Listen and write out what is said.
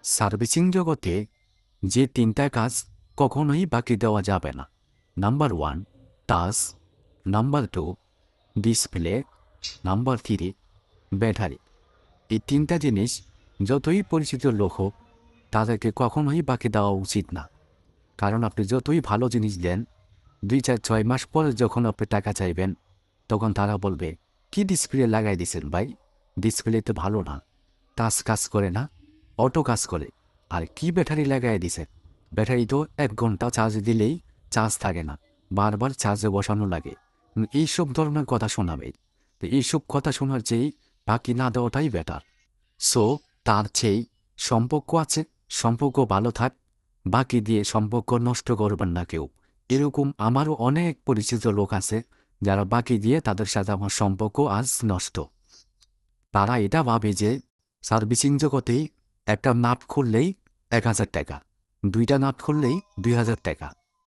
Servicing জগতে যে তিনটা কাজ কখনোই বাকি দেওয়া যাবে না। Number 1 touch, number 2 display, number 3 battery. এই তিনটা জিনিস যতই পরিচিত লোক হোক তাদেরকে কখনোই বাকি দেওয়া উচিত না। কারণ আপনি যতই ভালো জিনিস দেন, 2-4-6 মাস পরে যখন আপনি টাকা চাইবেন তখন তারা বলবে, কি ডিসপ্লে লাগাই দিছেন ভাই, ডিসপ্লে তো ভালো না, টাচ কাজ করে না, অটো কাজ করে, আর কি ব্যাটারি লাগাই দিছেন, ব্যাটারি তো 1 ঘন্টা চার্জ দিলেই চার্জ থাকে না, বারবার চার্জে বসানো লাগে। এইসব ধরনের কথা শোনাবে। তো এইসব কথা শোনার চেয়ে বাকি না দেওয়াটাই বেটার। সো তার চেয়ে সম্পর্ক আছে, সম্পর্ক ভালো থাক, বাকি দিয়ে সম্পর্ক নষ্ট করবেন না কেউ। এরকম আমারও অনেক পরিচিত লোক আছে যারা বাকি দিয়ে তাদের সাথে আমার সম্পর্ক আজ নষ্ট। তারা এটা ভাবে যে সার্ভিসিং জগতেই একটা নাট খুললেই 1,000 টাকা, 2টা নাট খুললেই 2,000 টাকা।